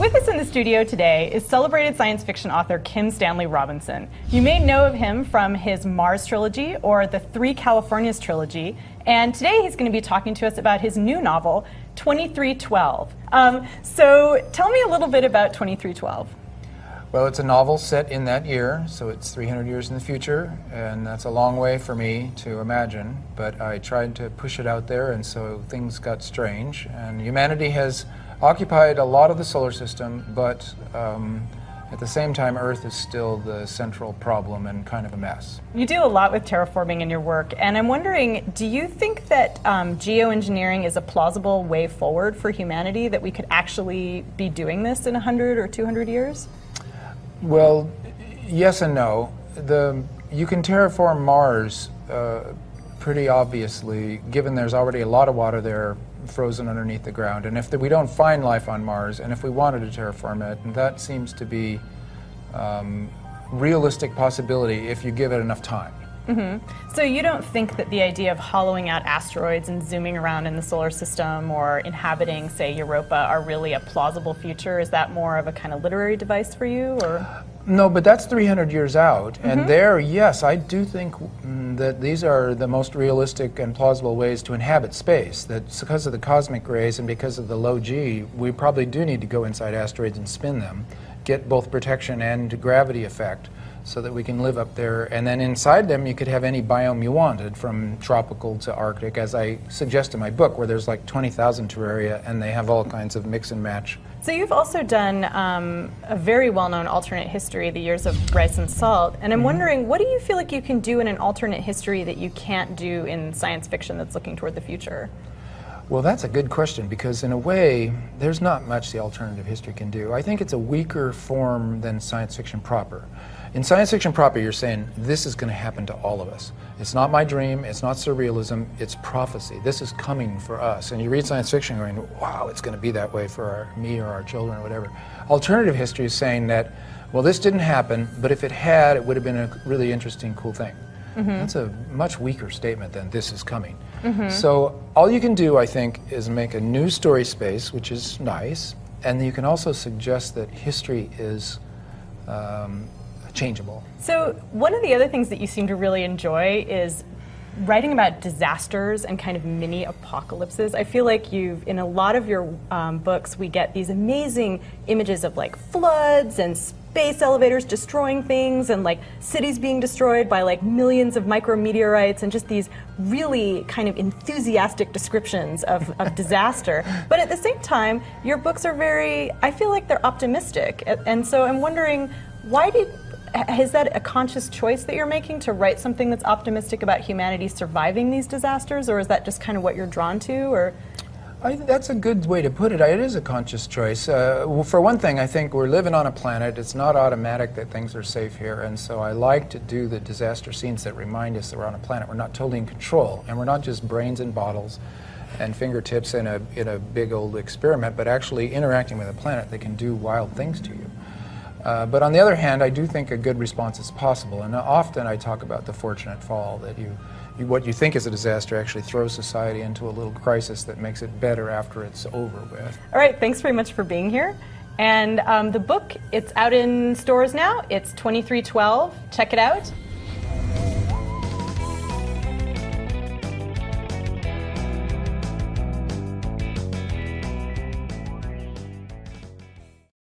With us in the studio today is celebrated science fiction author Kim Stanley Robinson. You may know of him from his Mars trilogy or the Three Californias trilogy, and today he's going to be talking to us about his new novel, 2312. So tell me a little bit about 2312. Well, it's a novel set in that year, so it's 300 years in the future, and that's a long way for me to imagine, but I tried to push it out there, and so things got strange, and humanity has occupied a lot of the solar system, but at the same time, Earth is still the central problem and kind of a mess. You do a lot with terraforming in your work, and I'm wondering, do you think that geoengineering is a plausible way forward for humanity, that we could actually be doing this in 100 or 200 years? Well, yes and no. You can terraform Mars pretty obviously, given there's already a lot of water there frozen underneath the ground. And if we don't find life on Mars, and if we wanted to terraform it, that seems to be realistic possibility if you give it enough time. Mm-hmm. So you don't think that the idea of hollowing out asteroids and zooming around in the solar system or inhabiting, say, Europa are really a plausible future? Is that more of a kind of literary device for you, or? No, but that's 300 years out, and there, yes, I do think that these are the most realistic and plausible ways to inhabit space. That because of the cosmic rays and because of the low G, we probably do need to go inside asteroids and spin them, get both protection and gravity effect, so that we can live up there. And then inside them, you could have any biome you wanted, from tropical to Arctic, as I suggest in my book, where there's like 20,000 terraria, and they have all kinds of mix and match. So you've also done a very well-known alternate history, The Years of Rice and Salt, and I'm wondering, what do you feel like you can do in an alternate history that you can't do in science fiction that's looking toward the future? Well, that's a good question, because in a way, there's not much the alternative history can do. I think it's a weaker form than science fiction proper. In science fiction proper, you're saying, this is going to happen to all of us. It's not my dream, it's not surrealism, it's prophecy. This is coming for us. And you read science fiction going, wow, it's going to be that way for me or our children or whatever. Alternative history is saying that, well, this didn't happen, but if it had, it would have been a really interesting, cool thing. That's a much weaker statement than this is coming. So all you can do, I think, is make a new story space, which is nice, and you can also suggest that history is changeable. So one of the other things that you seem to really enjoy is writing about disasters and kind of mini apocalypses. I feel like in a lot of your books, we get these amazing images of like floods and space elevators destroying things, and like cities being destroyed by like millions of micrometeorites, and just these really kind of enthusiastic descriptions of disaster. But at the same time, your books are I feel like they're optimistic. And so I'm wondering, is that a conscious choice that you're making to write something that's optimistic about humanity surviving these disasters, or is that just kind of what you're drawn to? Or that's a good way to put it. It is a conscious choice. Well, for one thing, I think we're living on a planet. It's not automatic that things are safe here, and so I like to do the disaster scenes that remind us that we're on a planet. We're not totally in control, and we're not just brains in bottles and fingertips in a big old experiment, but actually interacting with a planet that can do wild things to you. But on the other hand, I do think a good response is possible, and often I talk about the fortunate fall, that what you think is a disaster actually throws society into a little crisis that makes it better after it's over with. All right, thanks very much for being here. And the book, it's out in stores now. It's 2312. Check it out.